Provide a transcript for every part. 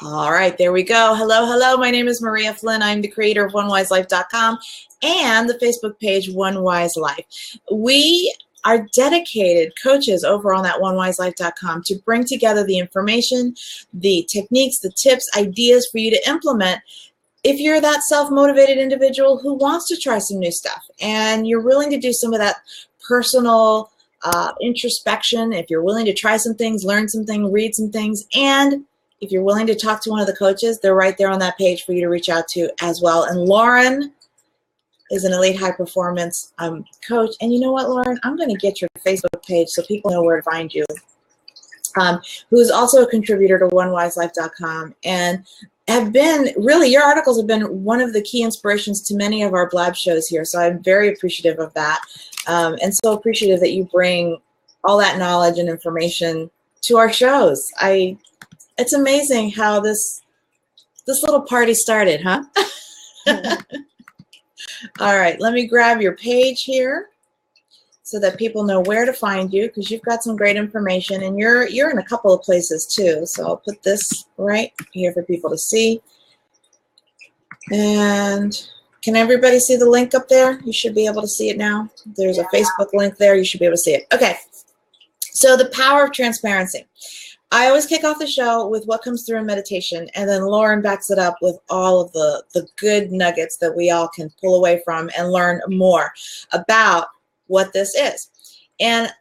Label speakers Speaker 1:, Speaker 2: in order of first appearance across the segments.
Speaker 1: All right, there we go. Hello, hello. My name is Maria Flynn. I'm the creator of OneWiseLife.com and the Facebook page One Wise Life. We are dedicated coaches over on that OneWiseLife.com to bring together the information, the techniques, the tips, ideas for you to implement if you're that self-motivated individual who wants to try some new stuff and you're willing to do some of that personal introspection, if you're willing to try some things, learn some things, read some things, and if you're willing to talk to one of the coaches, they're right there on that page for you to reach out to as well. And Lauren is an elite high performance coach. And you know what, Lauren? I'm going to get your Facebook page so people know where to find you. Who is also a contributor to OneWiseLife.com and have been, really, your articles have been one of the key inspirations to many of our Blab shows here. So I'm very appreciative of that, and so appreciative that you bring all that knowledge and information to our shows. It's amazing how this little party started, huh? All right, let me grab your page here so that people know where to find you, because you've got some great information, and you're in a couple of places too. So I'll put this right here for people to see. And can everybody see the link up there? You should be able to see it now. There's a Facebook link there. You should be able to see it. Okay, so the power of transparency. I always kick off the show with what comes through in meditation, and then Lauren backs it up with all of the good nuggets that we all can pull away from and learn more about what this is. And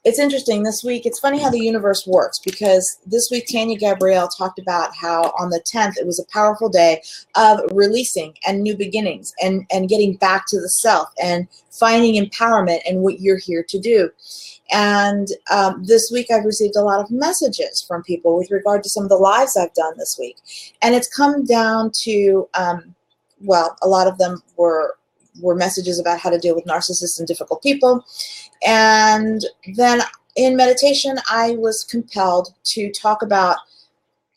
Speaker 1: it's interesting this week. It's funny how the universe works, because this week Tanya Gabrielle talked about how on the 10th it was a powerful day of releasing and new beginnings and getting back to the self and finding empowerment and what you're here to do. And this week I've received a lot of messages from people with regard to some of the lives I've done this week. And it's come down to, well, a lot of them were messages about how to deal with narcissists and difficult people. And then in meditation, I was compelled to talk about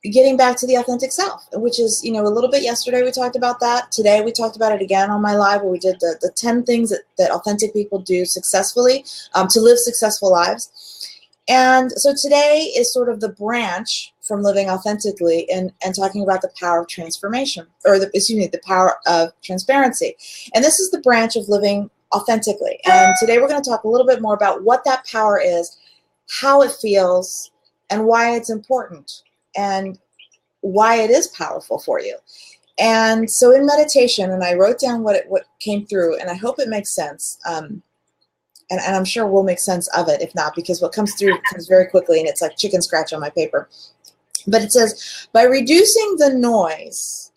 Speaker 1: getting back to the authentic self, which is, a little bit yesterday we talked about that. Today we talked about it again on my live, where we did the 10 things that authentic people do successfully to live successful lives. And so today is sort of the branch from living authentically and talking about the power of transformation, or the power of transparency. And this is the branch of living authentically. And today we're going to talk a little bit more about what that power is, how it feels, and why it's important, and why it is powerful for you. And so in meditation, and I wrote down what came through, and I hope it makes sense. And I'm sure we'll make sense of it, if not, because what comes through comes very quickly, and it's like chicken scratch on my paper. But it says, by reducing the noise,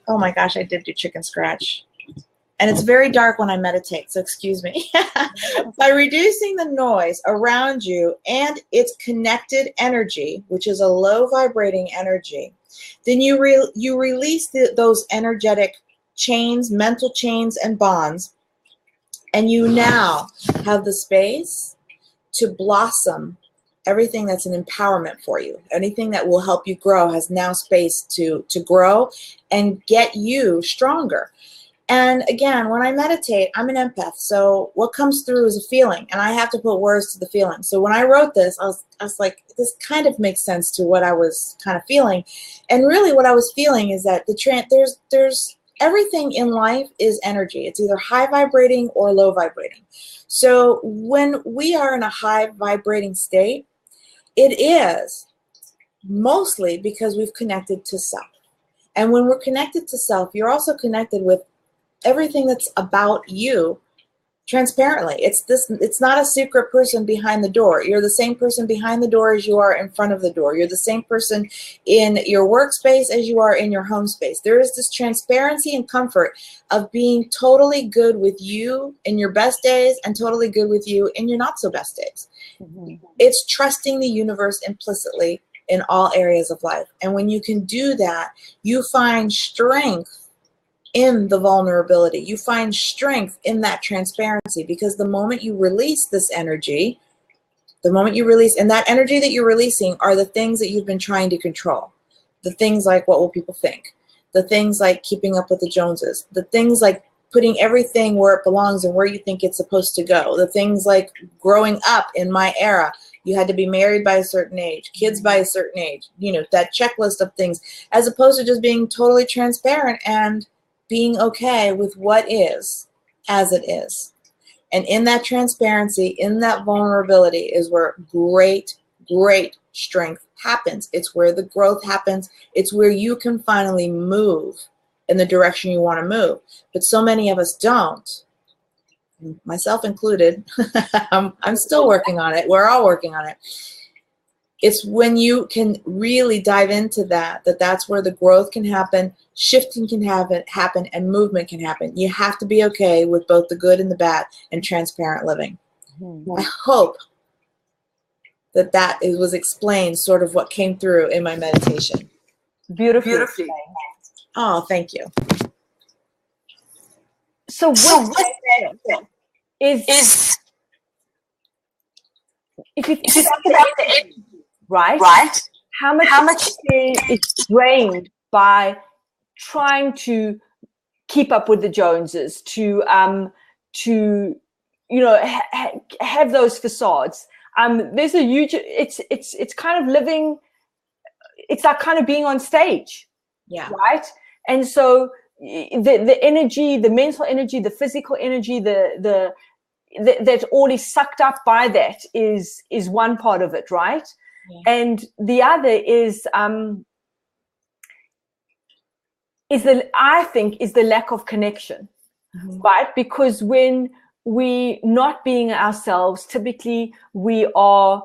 Speaker 1: oh my gosh, I did do chicken scratch. And it's very dark when I meditate, so excuse me. By reducing the noise around you and its connected energy, which is a low vibrating energy, then you release those energetic chains, mental chains and bonds, and you now have the space to blossom everything that's an empowerment for you. Anything that will help you grow has now space to grow and get you stronger. And again, when I meditate, I'm an empath, so what comes through is a feeling, and I have to put words to the feeling. So when I wrote this, I was like, this kind of makes sense to what I was kind of feeling. And really what I was feeling is that there's everything in life is energy. It's either high vibrating or low vibrating. So when we are in a high vibrating state, it is mostly because we've connected to self. And when we're connected to self, you're also connected with everything that's about you transparently. It's not a secret person behind the door. You're the same person behind the door as you are in front of the door. You're the same person in your workspace as you are in your home space. There is this transparency and comfort of being totally good with you in your best days and totally good with you in your not so best days. Mm-hmm. It's trusting the universe implicitly in all areas of life. And when you can do that, you find strength in the vulnerability. You find strength in that transparency, because the moment you release this energy, and that energy that you're releasing are the things that you've been trying to control. The things like, what will people think? The things like keeping up with the Joneses. The things like putting everything where it belongs and where you think it's supposed to go. The things like growing up in my era, You had to be married by a certain age, kids by a certain age, that checklist of things, as opposed to just being totally transparent and being okay with what is as it is. And in that transparency, in that vulnerability is where great, great strength happens. It's where the growth happens. It's where you can finally move in the direction you want to move. But so many of us don't, myself included. I'm still working on it. We're all working on it. It's when you can really dive into that's where the growth can happen, shifting can happen, and movement can happen. You have to be okay with both the good and the bad and transparent living. Mm-hmm. I hope that was explained, sort of what came through in my meditation.
Speaker 2: Beautifully.
Speaker 1: Oh, thank you.
Speaker 2: So what is if you think about the right? How much is drained by trying to keep up with the Joneses, to have those facades? There's a huge. It's kind of living. It's like kind of being on stage, right? And so the energy, the mental energy, the physical energy, that all is sucked up by that is one part of it, right? Yeah. And the other is the lack of connection, mm-hmm. right? Because when we not being ourselves, typically we are,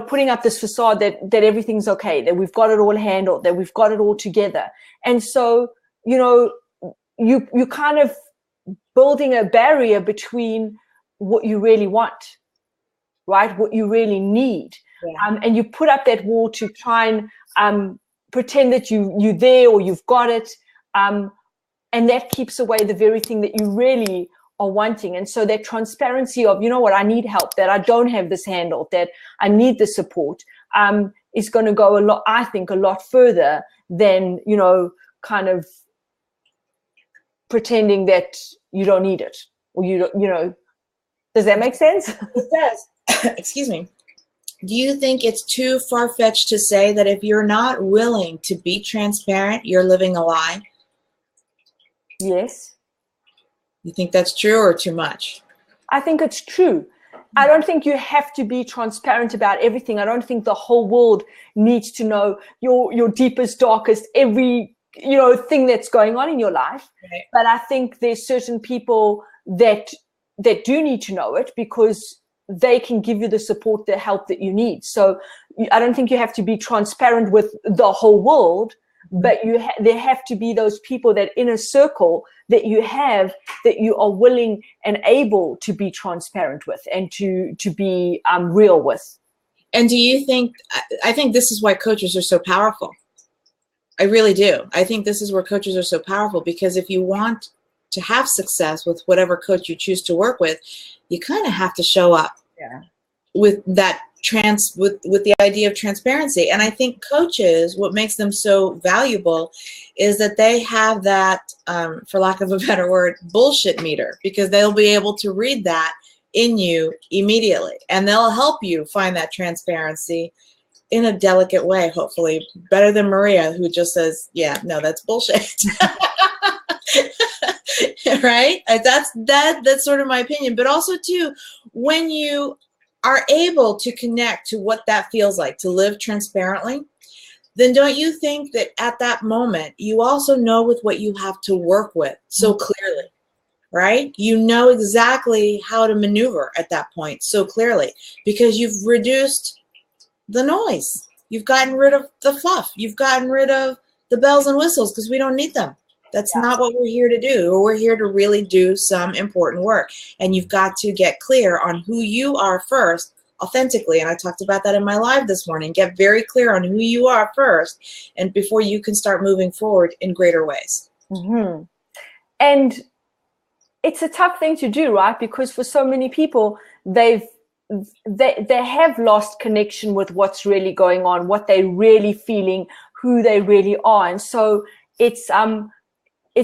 Speaker 2: putting up this facade that everything's okay, that we've got it all handled, that we've got it all together. And so, you kind of building a barrier between what you really want, right? What you really need. Yeah. And you put up that wall to try and pretend that you're there or you've got it. And that keeps away the very thing that you really are wanting. And so that transparency of, I need help, that I don't have this handled, that I need the support, is going to go a lot further than, kind of pretending that you don't need it, or does that make sense?
Speaker 1: It does. Excuse me. Do you think it's too far-fetched to say that if you're not willing to be transparent, you're living a lie?
Speaker 2: Yes.
Speaker 1: You think that's true or too much?
Speaker 2: I think it's true. I don't think you have to be transparent about everything. I don't think the whole world needs to know your deepest, darkest, every thing that's going on in your life. Right. But I think there's certain people that do need to know it, because they can give you the support, the help that you need. So I don't think you have to be transparent with the whole world, but there have to be those people, that inner circle that you have, that you are willing and able to be transparent with and to be real with.
Speaker 1: And do you think, I think this is why coaches are so powerful. I really do. I think this is where coaches are so powerful, because if you want to have success with whatever coach you choose to work with, you kind of have to show up with that with the idea of transparency. And I think coaches, what makes them so valuable is that they have that, for lack of a better word, bullshit meter, because they'll be able to read that in you immediately, and they'll help you find that transparency in a delicate way, hopefully better than Maria, who just says, yeah, no, that's bullshit. Right? That's sort of my opinion. But also too, when you are able to connect to what that feels like to live transparently, then don't you think that at that moment you also know with what you have to work with so clearly, right? You know exactly how to maneuver at that point so clearly, because you've reduced the noise. You've gotten rid of the fluff. You've gotten rid of the bells and whistles, because we don't need them. That's not what we're here to do. We're here to really do some important work. And you've got to get clear on who you are first, authentically. And I talked about that in my live this morning. Get very clear on who you are first, and before you can start moving forward in greater ways.
Speaker 2: Mm-hmm. And it's a tough thing to do, right? Because for so many people, they have lost connection with what's really going on, what they're really feeling, who they really are. And so it's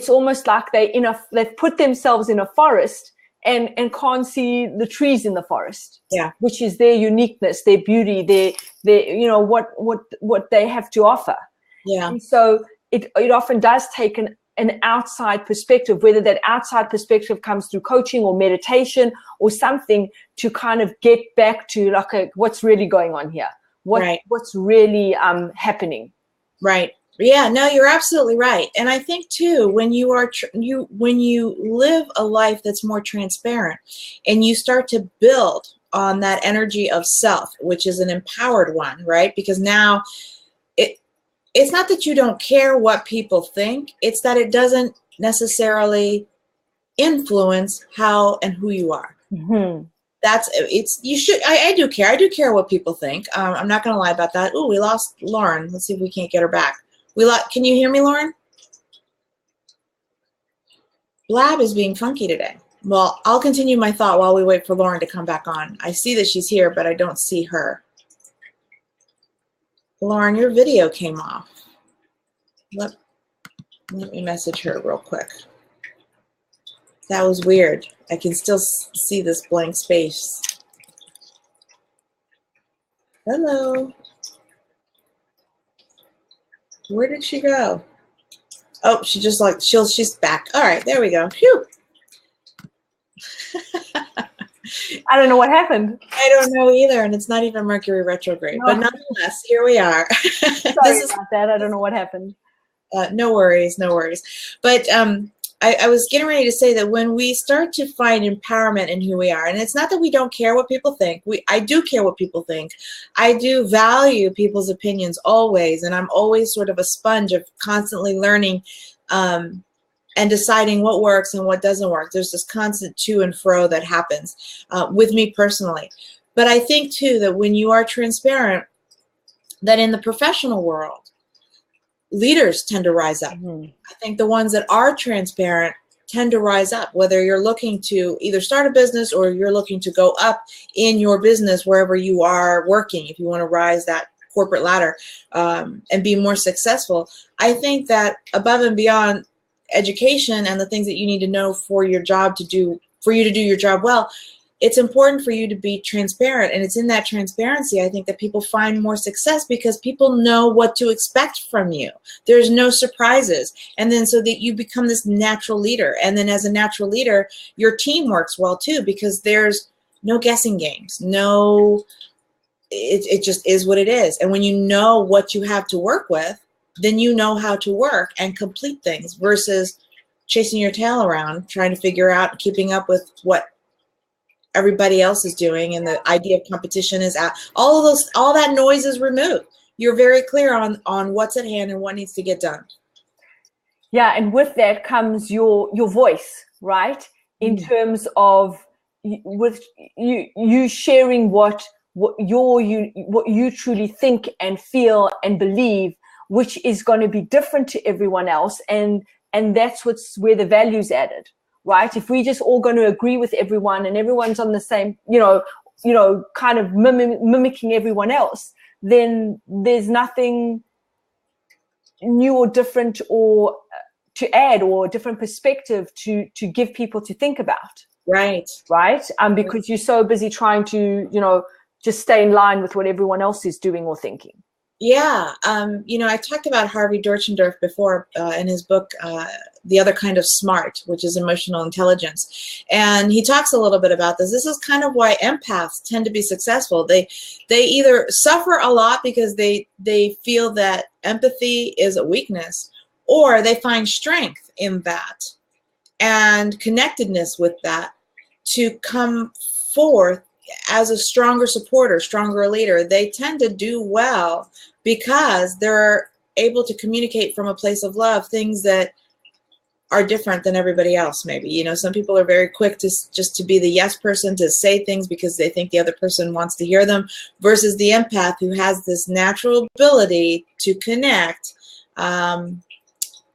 Speaker 2: almost like they've put themselves in a forest, and can't see the trees in the forest.
Speaker 1: Yeah.
Speaker 2: Which is their uniqueness, their beauty, their what they have to offer.
Speaker 1: Yeah.
Speaker 2: And so it often does take an outside perspective, whether that outside perspective comes through coaching or meditation or something, to kind of get back to like what's really going on here. What's really happening.
Speaker 1: Right. Yeah, no, you're absolutely right. And I think too, when you are when you live a life that's more transparent and you start to build on that energy of self, which is an empowered one, right? Because now it's not that you don't care what people think, it's that it doesn't necessarily influence how and who you are.
Speaker 2: Mm-hmm.
Speaker 1: I do care. I do care what people think. I'm not going to lie about that. Oh, we lost Lauren. Let's see if we can't get her back. Can you hear me, Lauren? Blab is being funky today. Well, I'll continue my thought while we wait for Lauren to come back on. I see that she's here, but I don't see her. Lauren, your video came off. Let me message her real quick. That was weird. I can still see this blank space. Hello. Where did she go? Oh, she's back. All right, there we go. Phew.
Speaker 2: I don't know what happened.
Speaker 1: I don't know either, and it's not even Mercury retrograde. No. But nonetheless, here we are.
Speaker 2: Sorry about that. I don't know what happened.
Speaker 1: No worries, no worries. But I was getting ready to say that when we start to find empowerment in who we are, and it's not that we don't care what people think. I do care what people think. I do value people's opinions always, and I'm always sort of a sponge of constantly learning and deciding what works and what doesn't work. There's this constant to and fro that happens with me personally. But I think, too, that when you are transparent, that in the professional world, leaders tend to rise up. Mm-hmm. I think the ones that are transparent tend to rise up, whether you're looking to either start a business or you're looking to go up in your business wherever you are working, if you want to rise that corporate ladder and be more successful. I think that above and beyond education and the things that you need to know for your job for you to do your job well, it's important for you to be transparent. And it's in that transparency, I think, that people find more success because people know what to expect from you. There's no surprises. And then so that you become this natural leader. And then as a natural leader, your team works well too, because there's no guessing games. It just is what it is. And when you know what you have to work with, then you know how to work and complete things versus chasing your tail around, trying to figure out, keeping up with what everybody else is doing, and the idea of competition is out. All that noise is removed. You're very clear on what's at hand and what needs to get done.
Speaker 2: Yeah, and with that comes your voice, right? In terms of with you sharing what you truly think and feel and believe, which is going to be different to everyone else, and that's where the value's added. Right? If we just all going to agree with everyone and everyone's on the same, kind of mimicking everyone else, then there's nothing new or different or to add or a different perspective to give people to think about.
Speaker 1: Right.
Speaker 2: Right. Because you're so busy trying to, just stay in line with what everyone else is doing or thinking.
Speaker 1: Yeah. I talked about Harvey Dorchendorf before in his book, The Other Kind of Smart, which is emotional intelligence. And he talks a little bit about this. This is kind of why empaths tend to be successful. They either suffer a lot because they feel that empathy is a weakness, or they find strength in that and connectedness with that to come forth as a stronger supporter, stronger leader. They tend to do well because they're able to communicate from a place of love things that are different than everybody else. Maybe, some people are very quick to just to be the yes person, to say things because they think the other person wants to hear them, versus the empath who has this natural ability to connect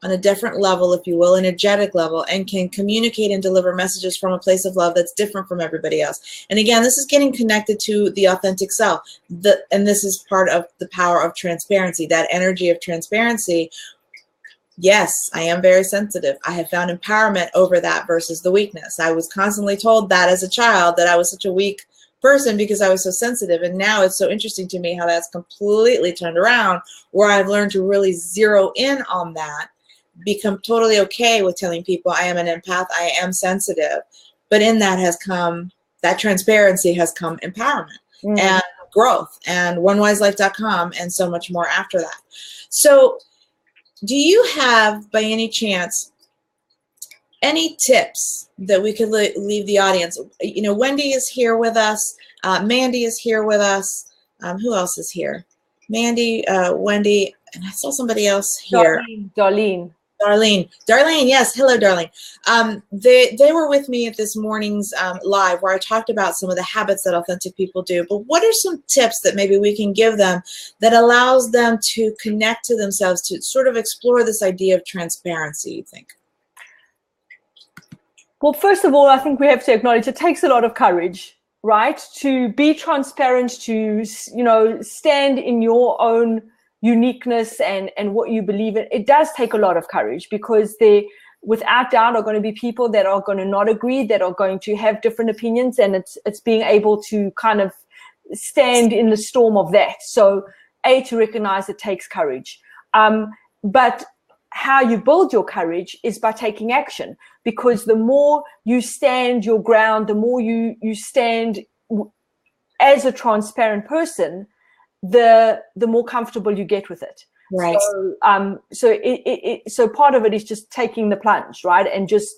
Speaker 1: on a different level, if you will, energetic level, and can communicate and deliver messages from a place of love that's different from everybody else. And again, this is getting connected to the authentic self. And this is part of the power of transparency, that energy of transparency, Yes, I am very sensitive. I have found empowerment over that versus the weakness. I was constantly told that as a child, that I was such a weak person because I was so sensitive. And now it's so interesting to me how that's completely turned around, where I've learned to really zero in on that, become totally okay with telling people I am an empath, I am sensitive. But in that has come, that transparency has come empowerment and growth and onewiselife.com and so much more after that. So do you have, by any chance, any tips that we could leave the audience? You know, Wendy is here with us. Mandy is here with us. Who else is here? Mandy, Wendy, and I saw somebody else here. Darlene, yes. Hello, Darlene. They were with me at this morning's live where I talked about some of the habits that authentic people do. But what are some tips that maybe we can give them that allows them to connect to themselves, to sort of explore this idea of transparency, you think?
Speaker 2: Well, first of all, I think we have to acknowledge it takes a lot of courage, right? To be transparent, to, you know, stand in your own uniqueness and what you believe in. It does take a lot of courage, because there, without doubt, are going to be people that are going to not agree, that are going to have different opinions, and it's being able to kind of stand in the storm of that. So, to recognize it takes courage. But how you build your courage is by taking action, because the more you stand your ground, the more you stand as a transparent person, the more comfortable you get with it.
Speaker 1: Right.
Speaker 2: So part of it is just taking the plunge, right, and just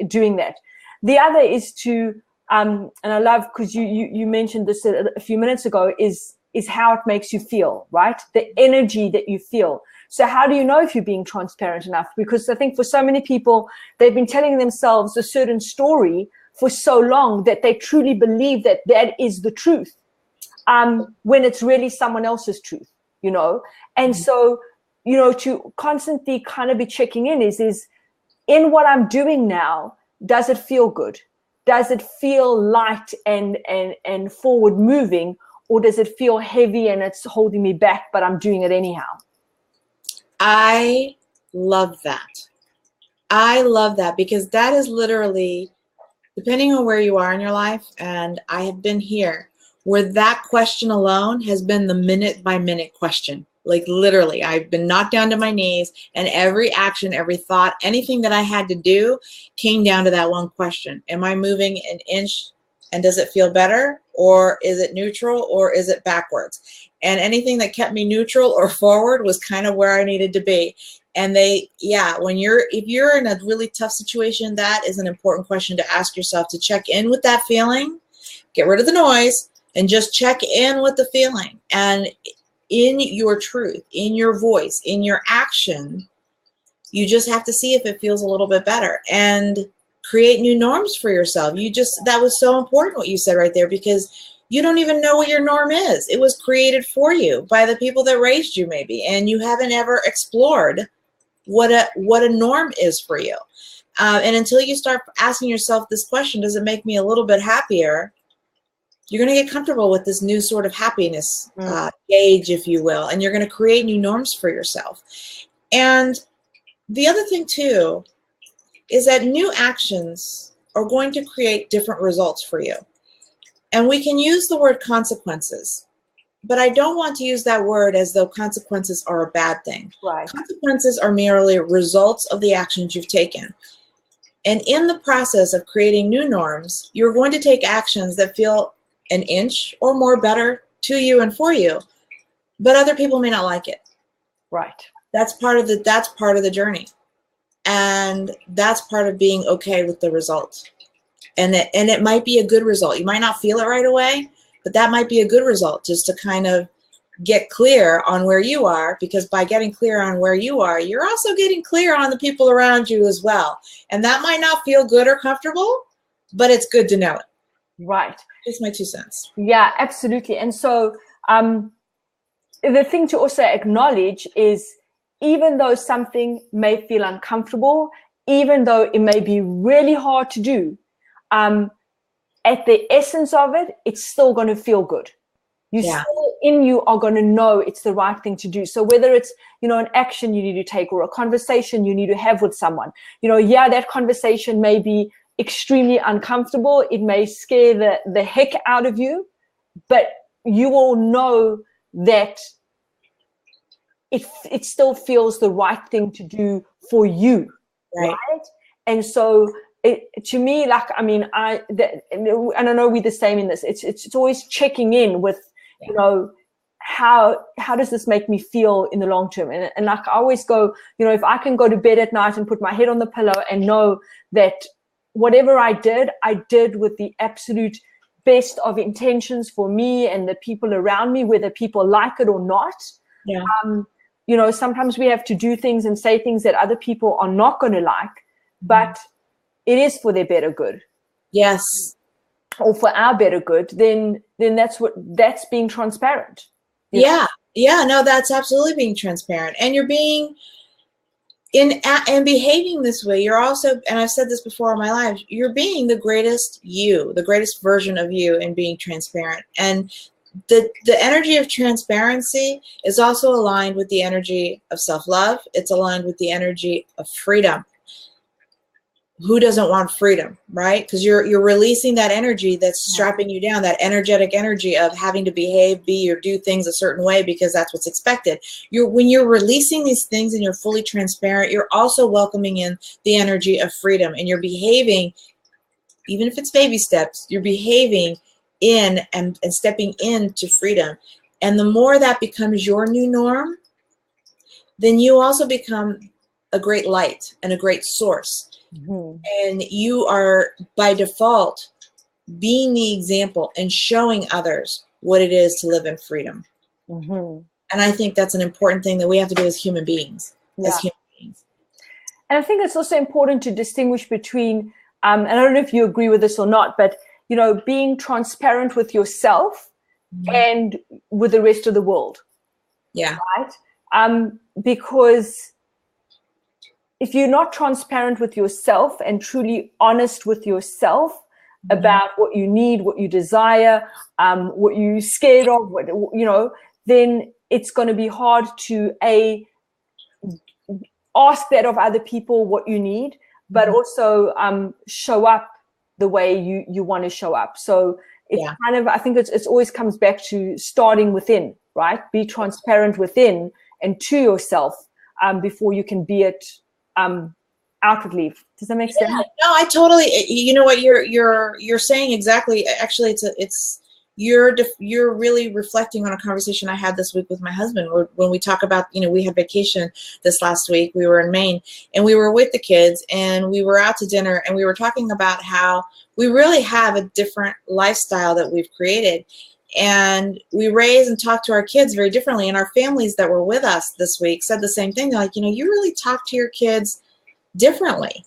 Speaker 2: doing that. The other is to and I love, because you mentioned this a few minutes ago, is how it makes you feel, right? The energy that you feel. So how do you know if you're being transparent enough? Because I think for so many people, they've been telling themselves a certain story for so long that they truly believe that that is the truth. When it's really someone else's truth, you know? And so, you know, to constantly kind of be checking in is in what I'm doing now, does it feel good? Does it feel light and forward moving, or does it feel heavy and it's holding me back, but I'm doing it anyhow?
Speaker 1: I love that. I love that, because that is literally, depending on where you are in your life, and I have been here, where that question alone has been the minute by minute question. Like literally, I've been knocked down to my knees, and every action, every thought, anything that I had to do came down to that one question. Am I moving an inch, and does it feel better, or is it neutral, or is it backwards? And anything that kept me neutral or forward was kind of where I needed to be. And if you're in a really tough situation, that is an important question to ask yourself, to check in with that feeling, get rid of the noise, and just check in with the feeling. And in your truth, in your voice, in your action, you just have to see if it feels a little bit better and create new norms for yourself. That was so important what you said right there, because you don't even know what your norm is. It was created for you by the people that raised you, maybe, and you haven't ever explored what a norm is for you. And until you start asking yourself this question, does it make me a little bit happier? You're going to get comfortable with this new sort of happiness gauge, if you will, and you're going to create new norms for yourself. And the other thing, too, is that new actions are going to create different results for you. And we can use the word consequences, but I don't want to use that word as though consequences are a bad thing.
Speaker 2: Right.
Speaker 1: Consequences are merely results of the actions you've taken. And in the process of creating new norms, you're going to take actions that feel an inch or more better to you and for you, but other people may not like it.
Speaker 2: Right.
Speaker 1: That's part of the journey. And that's part of being okay with the result. And it might be a good result. You might not feel it right away, but that might be a good result, just to kind of get clear on where you are, because by getting clear on where you are, you're also getting clear on the people around you as well. And that might not feel good or comfortable, but it's good to know it.
Speaker 2: Right.
Speaker 1: Just my 2 cents.
Speaker 2: Yeah, absolutely. And so the thing to also acknowledge is, even though something may feel uncomfortable, even though it may be really hard to do, at the essence of it, it's still going to feel good. You
Speaker 1: Yeah.
Speaker 2: still in you are going to know it's the right thing to do. So whether it's, you know, an action you need to take or a conversation you need to have with someone, you know, yeah, that conversation may be extremely uncomfortable. It may scare the heck out of you, but you will know that it still feels the right thing to do for you, right? And so to me, like, I mean, and I know we're the same in this. It's always checking in with, you know, how does this make me feel in the long term? And like I always go, you know, if I can go to bed at night and put my head on the pillow and know that whatever I did with the absolute best of intentions for me and the people around me, whether people like it or not.
Speaker 1: Yeah.
Speaker 2: You know, sometimes we have to do things and say things that other people are not going to like, but it is for their better good.
Speaker 1: Yes.
Speaker 2: Or for our better good, then that's being transparent.
Speaker 1: Yeah. Know? Yeah, no, that's absolutely being transparent. And you're being and behaving this way, you're also, and I've said this before in my life, you're being the greatest you, the greatest version of you, and being transparent. And the energy of transparency is also aligned with the energy of self-love. It's aligned with the energy of freedom. Who doesn't want freedom, right? Because you're releasing that energy that's strapping you down, that energetic energy of having to behave, be, or do things a certain way because that's what's expected. When you're releasing these things and you're fully transparent, you're also welcoming in the energy of freedom, and you're behaving, even if it's baby steps, you're behaving in and stepping into freedom. And the more that becomes your new norm, then you also become a great light and a great source. Mm-hmm. And you are, by default, being the example and showing others what it is to live in freedom. Mm-hmm. And I think that's an important thing that we have to do as human beings. Yeah. As human beings.
Speaker 2: And I think it's also important to distinguish between, and I don't know if you agree with this or not, but, you know, being transparent with yourself and with the rest of the world.
Speaker 1: Yeah.
Speaker 2: Right? Because if you're not transparent with yourself and truly honest with yourself about what you need, what you desire, what you're scared of, what, you know, then it's going to be hard to ask that of other people what you need, but also show up the way you want to show up. So it's kind of, I think it's always comes back to starting within, right? Be transparent within and to yourself before you can be it outwardly. Does that make sense?
Speaker 1: Yeah, no, I totally, you know what you're saying exactly. Actually, you're really reflecting on a conversation I had this week with my husband when we talk about, you know, we had vacation this last week. We were in Maine and we were with the kids and we were out to dinner and we were talking about how we really have a different lifestyle that we've created. And we raise and talk to our kids very differently. And our families that were with us this week said the same thing. They're like, you know, you really talk to your kids differently.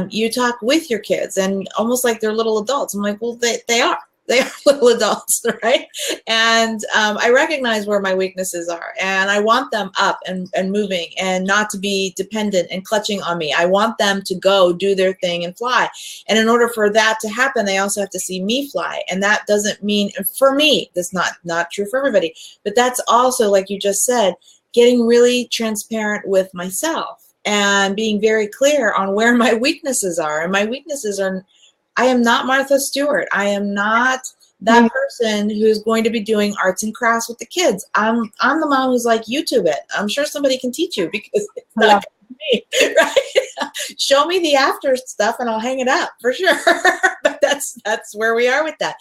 Speaker 1: You talk with your kids and almost like they're little adults. I'm like, well, they are. They are little adults, right? And I recognize where my weaknesses are, and I want them up and moving and not to be dependent and clutching on me. I want them to go do their thing and fly. And in order for that to happen, they also have to see me fly. And that doesn't mean, for me, that's not true for everybody, but that's also, like you just said, getting really transparent with myself and being very clear on where my weaknesses are. And my weaknesses are, I am not Martha Stewart. I am not that person who's going to be doing arts and crafts with the kids. I'm the mom who's like, YouTube it. I'm sure somebody can teach you because it's not me, right? Show me the after stuff and I'll hang it up for sure. But that's where we are with that.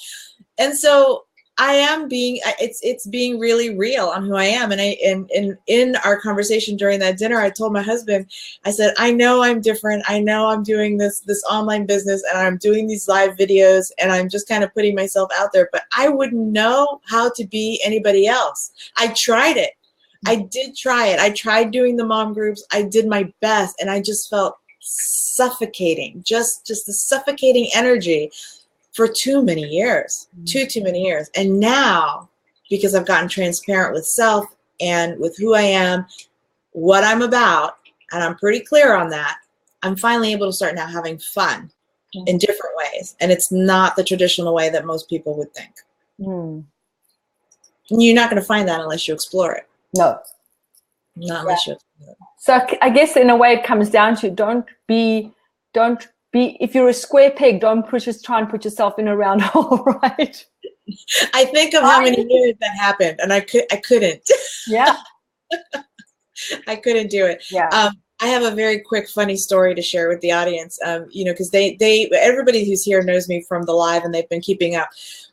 Speaker 1: And so I am being, it's being really real on who I am. And in our conversation during that dinner, I told my husband, I said, I know I'm different. I know I'm doing this online business and I'm doing these live videos and I'm just kind of putting myself out there, but I wouldn't know how to be anybody else. I tried it. I did try it. I tried doing the mom groups. I did my best and I just felt suffocating, just the suffocating energy for too many years, too many years. And now, because I've gotten transparent with self and with who I am, what I'm about, and I'm pretty clear on that, I'm finally able to start now having fun in different ways. And it's not the traditional way that most people would think. You're not going to find that unless you explore it.
Speaker 2: No.
Speaker 1: Not unless you explore it.
Speaker 2: So I guess in a way it comes down to don't be, if you're a square peg, don't try and put yourself in a round hole, right?
Speaker 1: I think of how many years that happened, and I couldn't.
Speaker 2: Yeah.
Speaker 1: I couldn't do it.
Speaker 2: Yeah.
Speaker 1: I have a very quick, funny story to share with the audience. Because everybody who's here knows me from the live, and they've been keeping up.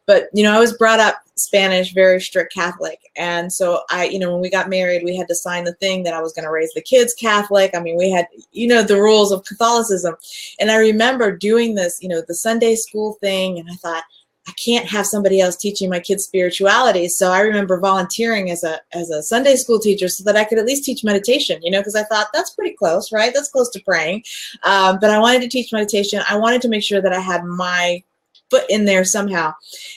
Speaker 1: But I was brought up Spanish, very strict Catholic, and so when we got married, we had to sign the thing that I was going to raise the kids Catholic. I mean, we had the rules of Catholicism, and I remember doing this, the Sunday school thing, and I thought, I can't have somebody else teaching my kids spirituality. So I remember volunteering as a Sunday school teacher so that I could at least teach meditation, because I thought that's pretty close, right? That's close to praying. But I wanted to teach meditation. I wanted to make sure that I had my foot in there somehow.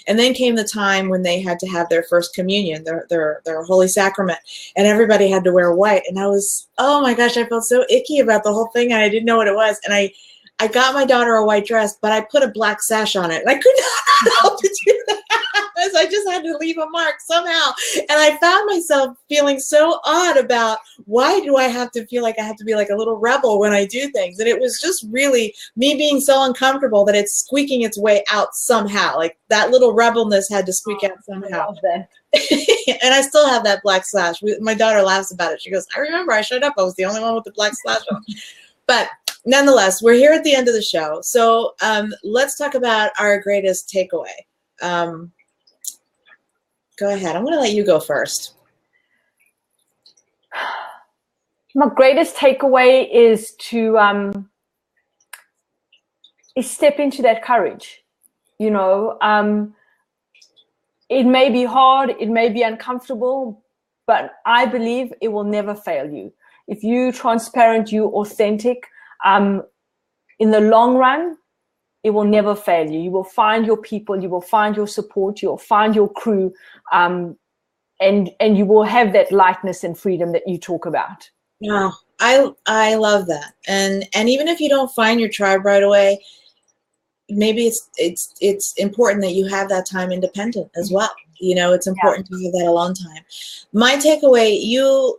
Speaker 1: And then came the time when they had to have their first communion, their Holy Sacrament, and everybody had to wear white. And I was, oh my gosh, I felt so icky about the whole thing, and I didn't know what it was. And I got my daughter a white dress, but I put a black sash on it. And I could not help to do that. I just had to leave a mark somehow. And I found myself feeling so odd about, why do I have to feel like I have to be like a little rebel when I do things? And it was just really me being so uncomfortable that it's squeaking its way out somehow. Like that little rebelness had to squeak out somehow. And I still have that black sash. My daughter laughs about it. She goes, I remember I showed up. I was the only one with the black sash on. But nonetheless, we're here at the end of the show. So let's talk about our greatest takeaway. Go ahead. I'm going to let you go first.
Speaker 2: My greatest takeaway is to step into that courage. It may be hard, it may be uncomfortable, but I believe it will never fail you. If you're transparent, you're authentic, in the long run, it will never fail you. You will find your people, you will find your support, you'll find your crew, and you will have that lightness and freedom that you talk about.
Speaker 1: Yeah, I love that. And even if you don't find your tribe right away, maybe it's important that you have that time independent as well. It's important to have that alone time. My takeaway,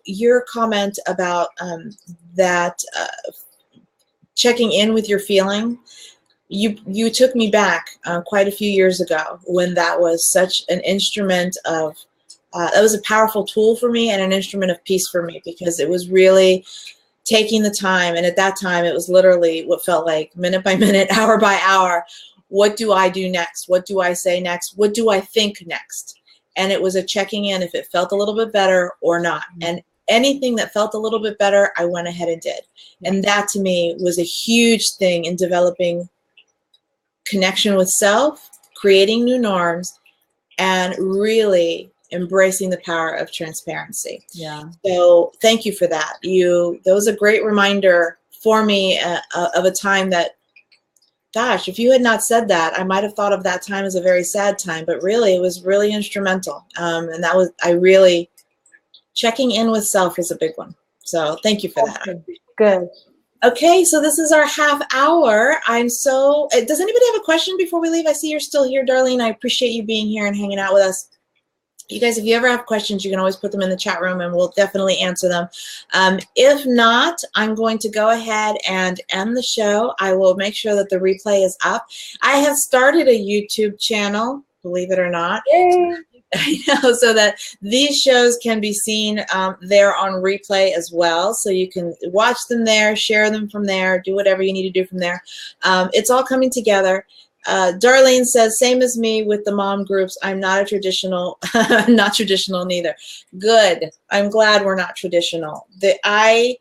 Speaker 1: your comment about that checking in with your feeling, you took me back quite a few years ago when that was such an instrument of, that was a powerful tool for me and an instrument of peace for me, because it was really taking the time. And at that time, it was literally what felt like minute by minute, hour by hour. What do I do next? What do I say next? What do I think next? And it was a checking in if it felt a little bit better or not. And anything that felt a little bit better, I went ahead and did. And that to me was a huge thing in developing connection with self, creating new norms, and really embracing the power of transparency.
Speaker 2: Yeah.
Speaker 1: So thank you for that. That was a great reminder for me of a time that, gosh, if you had not said that, I might have thought of that time as a very sad time, but really it was really instrumental. And that was, checking in with self is a big one. So thank you for that.
Speaker 2: Good.
Speaker 1: Okay, so this is our half hour. Does anybody have a question before we leave? I see you're still here, Darlene. I appreciate you being here and hanging out with us. You guys, if you ever have questions, you can always put them in the chat room and we'll definitely answer them. If not, I'm going to go ahead and end the show. I will make sure that the replay is up. I have started a YouTube channel, believe it or not.
Speaker 2: Yay.
Speaker 1: So that these shows can be seen there on replay as well. So you can watch them there, share them from there, do whatever you need to do from there. It's all coming together. Darlene says, same as me with the mom groups. I'm not a traditional, not traditional neither. Good. I'm glad we're not traditional. I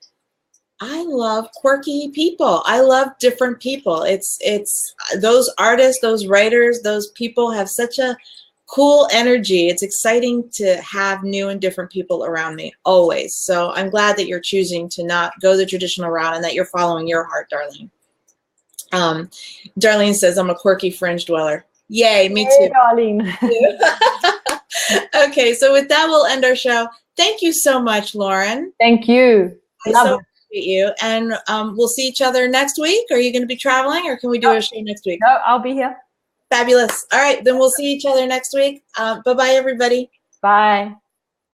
Speaker 1: love quirky people. I love different people. It's those artists, those writers, those people have such a cool energy. It's exciting to have new and different people around me always. So I'm glad that you're choosing to not go the traditional route and that you're following your heart, Darlene. Darlene says, I'm a quirky fringe dweller. Yay, me too.
Speaker 2: Darlene.
Speaker 1: Okay, so with that, we'll end our show. Thank you so much, Lauren.
Speaker 2: Thank you.
Speaker 1: I so appreciate you. And we'll see each other next week. Are you going to be traveling or can we do a show next week?
Speaker 2: No, I'll be here.
Speaker 1: Fabulous. All right, then we'll see each other next week. Bye-bye, everybody.
Speaker 2: Bye.